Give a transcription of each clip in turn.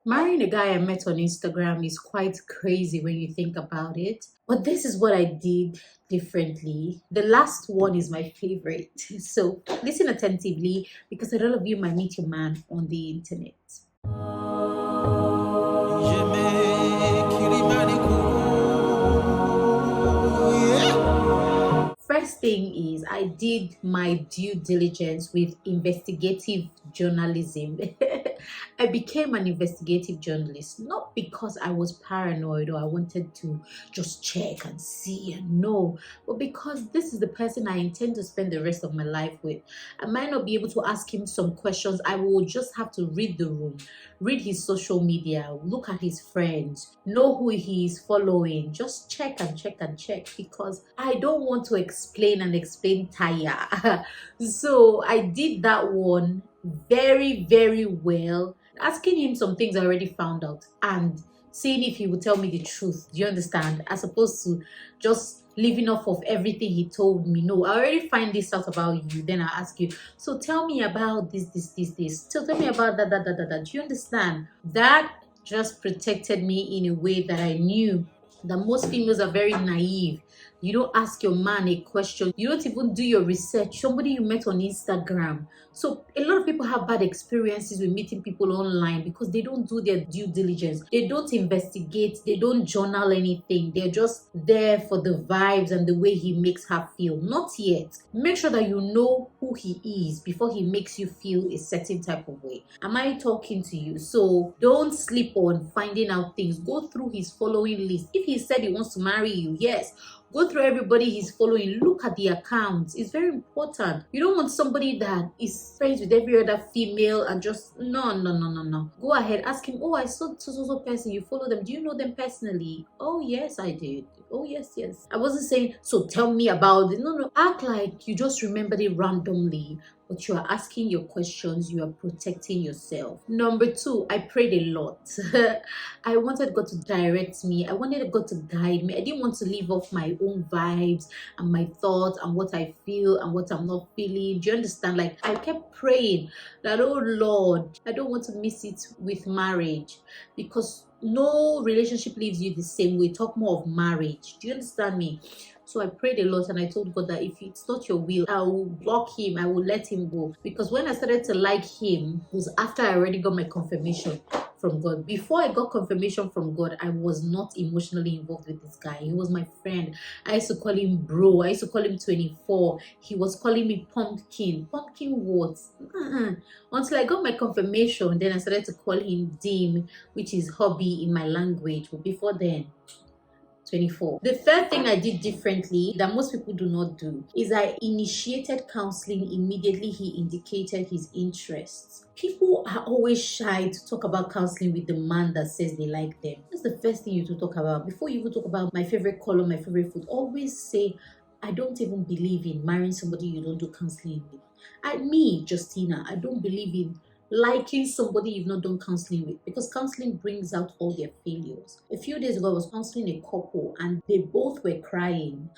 Marrying a guy I met on Instagram is quite crazy when you think about it. But this is what I did differently. The last one is my favorite. So listen attentively because a lot of you might meet your man on the internet. First thing is, I did my due diligence with investigative journalism. I became an investigative journalist not because I was paranoid or I wanted to just check and see and know, but because this is the person I intend to spend the rest of my life with. I might not be able to ask him some questions. I will just have to read the room, read his social media, look at his friends, know who he is following, just check and check and check because I don't want to explain and explain tire. So I did that one very, very well, asking him some things I already found out and seeing if he would tell me the truth. Do you understand? As opposed to just living off of everything he told me. No, I already find this out about you. Then I ask you, so tell me about this. So tell me about that. Do you understand? That just protected me in a way that I knew that most females are very naive. You don't ask your man a question. You don't even do your research. Somebody you met on Instagram. So a lot of people have bad experiences with meeting people online because they don't do their due diligence. They don't investigate. They don't journal anything. They're just there for the vibes and the way he makes her feel. Not yet. Make sure that you know who he is before he makes you feel a certain type of way. Am I talking to you? So don't sleep on finding out things. Go through his following list. If he said he wants to marry you, yes, go through everybody he's following. Look at the accounts. It's very important. You don't want somebody that is friends with every other female and just no. Go ahead, ask him. Oh, I saw so person. You follow them. Do you know them personally? Oh yes, I did. Oh yes. I wasn't saying so. Tell me about it. No. Act like you just remembered it randomly. But you are asking your questions, you are protecting yourself. Number two, I prayed a lot. I wanted God to direct me. I wanted God to guide me. I didn't want to live off my own vibes and my thoughts and what I feel and what I'm not feeling. Do you understand? Like, I kept praying that, oh Lord, I don't want to miss it with marriage because no relationship leaves you the same way. Talk more of marriage. Do you understand me? So I prayed a lot and I told God that if it's not your will, I will block him, I will let him go. Because when I started to like him, it was after I already got my confirmation from God. Before I got confirmation from God, I was not emotionally involved with this guy. He was my friend. I used to call him bro. I used to call him 24. He was calling me pumpkin. Pumpkin what? Until I got my confirmation, then I started to call him Dim, which is hobby in my language. But before then, 24. The third thing I did differently that most people do not do is I initiated counseling immediately he indicated his interests. People are always shy to talk about counseling with the man that says they like them. That's the first thing you to talk about. Before you even talk about my favorite color, my favorite food, always say, I don't even believe in marrying somebody you don't do counseling with. Me, Justina, I don't believe in liking somebody you've not done counseling with because counseling brings out all their failures. A few days ago, I was counseling a couple and they both were crying.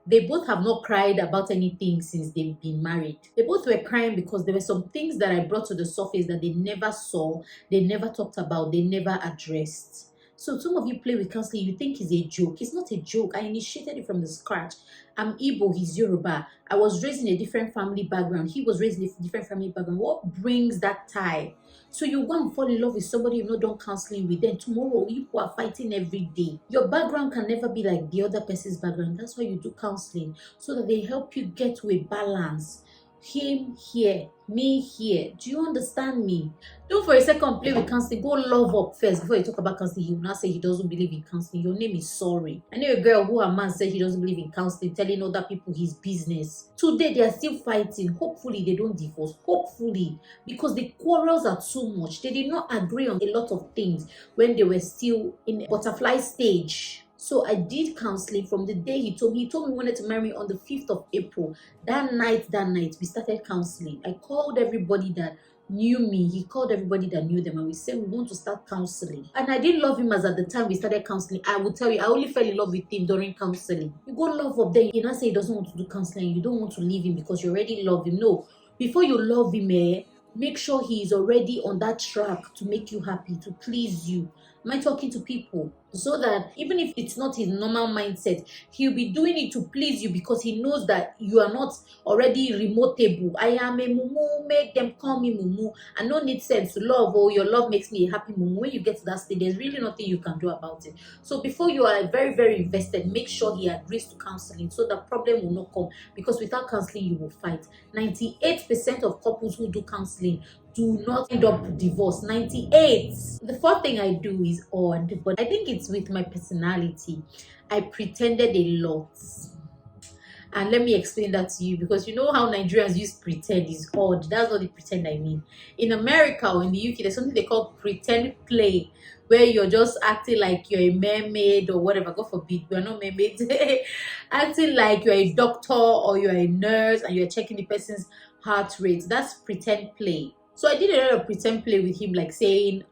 They both have not cried about anything since they've been married. They both were crying because there were some things that I brought to the surface that they never saw, they never talked about, they never addressed. So some of you play with counseling, you think it's a joke. It's not a joke. I initiated it from the scratch. I'm Igbo, he's Yoruba. I was raised in a different family background. He was raised in a different family background. What brings that tie? So you go and fall in love with somebody you've not done counseling with. Then tomorrow you are fighting every day. Your background can never be like the other person's background. That's why you do counseling, so that they help you get to a balance. Him here, me here. Do you understand me? Don't for a second play with counseling. Go love up first before you talk about counseling. He will not say he doesn't believe in counseling. Your name is sorry. I know a girl who a man said he doesn't believe in counseling, telling other people his business. Today they are still fighting. Hopefully they don't divorce. Hopefully, because the quarrels are too much. They did not agree on a lot of things when they were still in a butterfly stage. So I did counseling from the day he told me he wanted to marry me on the 5th of April. That night, we started counseling. I called everybody that knew me. He called everybody that knew them and we said we want to start counseling. And I didn't love him as at the time we started counseling. I will tell you, I only fell in love with him during counseling. You go love up there, you not say he doesn't want to do counseling. You don't want to leave him because you already love him. No. Before you love him, make sure he is already on that track to make you happy, to please you. Am I talking to people? So that even if it's not his normal mindset, he'll be doing it to please you because he knows that you are not already remotable. I am a mumu, make them call me mumu. I don't need sense to love. Oh, your love makes me a happy mumu. When you get to that stage, there's really nothing you can do about it. So before you are very, very invested, make sure he agrees to counseling so the problem will not come. Because without counseling, you will fight. 98% of couples who do counseling do not end up divorced. 98. The fourth thing I do is odd, but I think it's with my personality. I pretended a lot. And let me explain that to you, because you know how Nigerians use pretend is odd. That's what the pretend I mean. In America or in the UK, there's something they call pretend play, where you're just acting like you're a mermaid or whatever. God forbid, we're not mermaids. Acting like you're a doctor or you're a nurse and you're checking the person's heart rate. That's pretend play. So I did a lot of pretend play with him, like saying,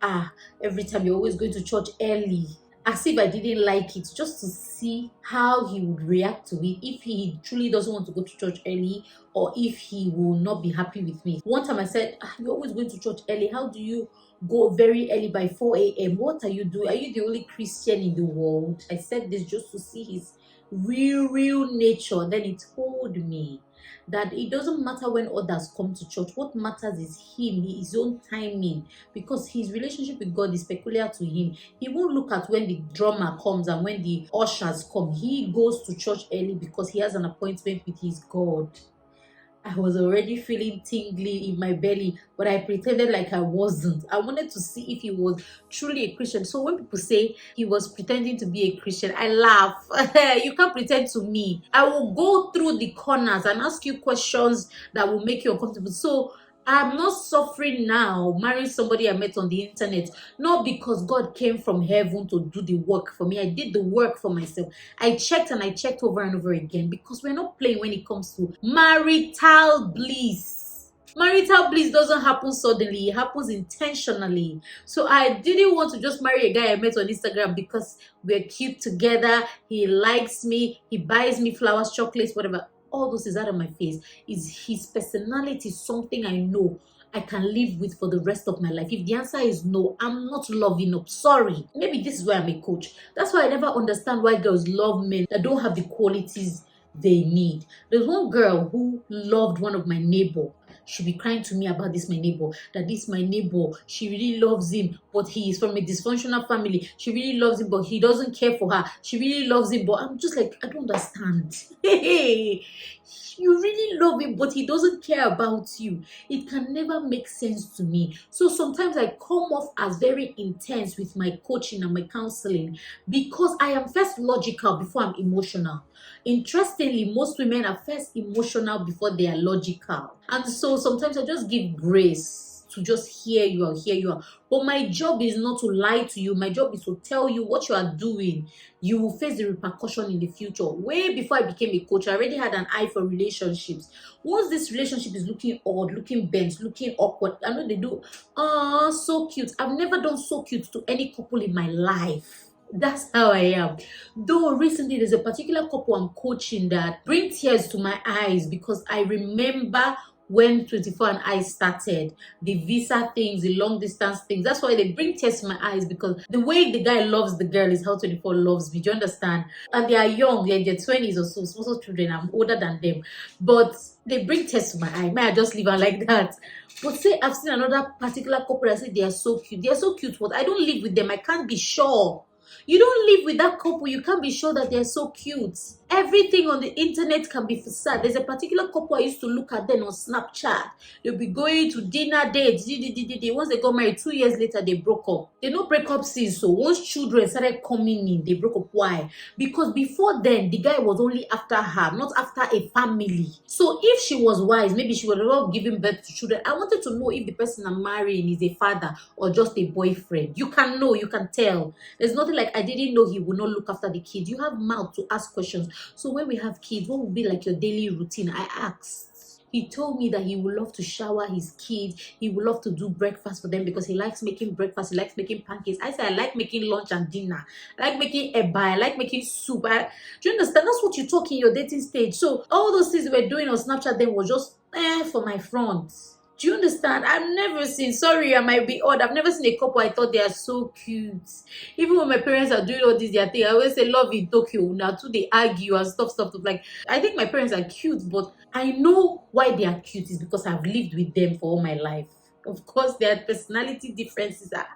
every time you're always going to church early, as if I didn't like it, just to see how he would react to it, if he truly doesn't want to go to church early or if he will not be happy with me. One time I said, you're always going to church early. How do you go very early by 4 a.m.? What are you doing? Are you the only Christian in the world? I said this just to see his real nature. Then he told me that it doesn't matter when others come to church. What matters is him, his own timing, because his relationship with God is peculiar to him. He won't look at when the drummer comes and when the ushers come. He goes to church early because he has an appointment with his God. I was already feeling tingly in my belly, but I pretended like I wasn't. I wanted to see if he was truly a Christian. So when people say he was pretending to be a Christian, I laugh. You can't pretend to me. I will go through the corners and ask you questions that will make you uncomfortable. So I'm not suffering now marrying somebody I met on the internet, not because God came from heaven to do the work for me. I did the work for myself. I checked and I checked over and over again, because we're not playing when it comes to marital bliss. Marital bliss doesn't happen suddenly, it happens intentionally. So I didn't want to just marry a guy I met on Instagram because we're cute together, he likes me, he buys me flowers, chocolates, whatever. All those is out of my face. Is his personality something I know I can live with for the rest of my life? If the answer is no, I'm not loving up. Sorry. Maybe this is why I'm a coach. That's why I never understand why girls love men that don't have the qualities they need. There's one girl who loved one of my neighbor. She'll be crying to me about this my neighbor, that this my neighbor, she really loves him, but he is from a dysfunctional family. She really loves him, but he doesn't care for her. She really loves him, but I'm just like, I don't understand. Hey, you really love him, but he doesn't care about you. It can never make sense to me. So sometimes I come off as very intense with my coaching and my counseling because I am first logical before I'm emotional. Interestingly, most women are first emotional before they are logical. And so sometimes I just give grace to just hear you out, hear you out. But my job is not to lie to you. My job is to tell you what you are doing. You will face the repercussion in the future. Way before I became a coach, I already had an eye for relationships. Once this relationship is looking odd, looking bent, looking awkward, I know they do, so cute. I've never done so cute to any couple in my life. That's how I am. Though recently there's a particular couple I'm coaching that bring tears to my eyes, because I remember when 24 and I started, the visa things, the long distance things. That's why they bring tears to my eyes, because the way the guy loves the girl is how 24 loves me. Do you understand? And they are young, they're in their 20s or so, small children. I'm older than them. But they bring tears to my eye. May I just leave her like that? But say I've seen another particular couple that say they are so cute. They are so cute, but I don't live with them. I can't be sure. You don't live with that couple, you can't be sure that they're so cute. Everything on the internet can be facade. There's a particular couple I used to look at them on Snapchat. They'll be going to dinner dates. Once they got married, 2 years later, they broke up. They no break up since. So once children started coming in, they broke up. Why? Because before then, the guy was only after her, not after a family. So if she was wise, maybe she would have given birth to children. I wanted to know if the person I'm marrying is a father or just a boyfriend. You can know, you can tell. There's nothing like I didn't know he would not look after the kids. You have mouth to ask questions. So when we have kids, what would be like your daily routine? I asked. He told me that he would love to shower his kids. He would love to do breakfast for them because he likes making breakfast. He likes making pancakes. I said, I like making lunch and dinner. I like making eba. I like making soup. Do you understand? That's what you talk in your dating stage. So all those things we were doing on Snapchat then was just for my front. Do you understand? I've never seen, sorry, I might be odd. I've never seen a couple I thought they are so cute. Even when my parents are doing all this, their thing, I always say love in Tokyo. Now too they argue and stuff. Like I think my parents are cute, but I know why they are cute is because I've lived with them for all my life. Of course, their personality differences are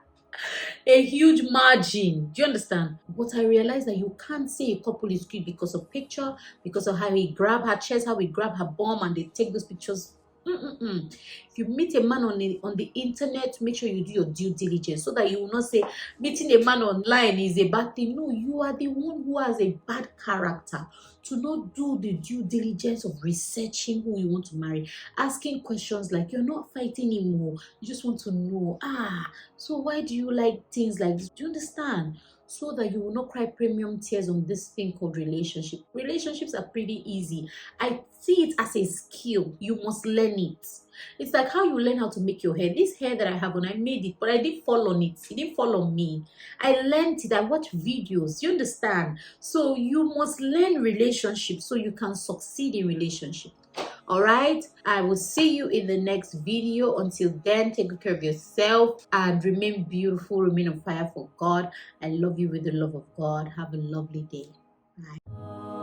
a huge margin. Do you understand? But I realized that you can't say a couple is cute because of picture, because of how he grab her chest, how he grab her bum, and they take those pictures. Mm-mm-mm. If you meet a man on the internet, make sure you do your due diligence so that you will not say meeting a man online is a bad thing. No, you are the one who has a bad character to not do the due diligence of researching who you want to marry, asking questions like you're not fighting anymore. You just want to know, so why do you like things like this? Do you understand? So that you will not cry premium tears on this thing called relationship. Relationships are pretty easy. I see it as a skill. You must learn it. It's like how you learn how to make your hair. This hair that I have on, I made it, but I didn't fall on it. It didn't fall on me. I learned it. I watched videos. You understand? So you must learn relationships so you can succeed in relationship. All right, I will see you in the next video. Until then, take good care of yourself and remain beautiful, remain on fire for God. I love you with the love of God. Have a lovely day. Bye.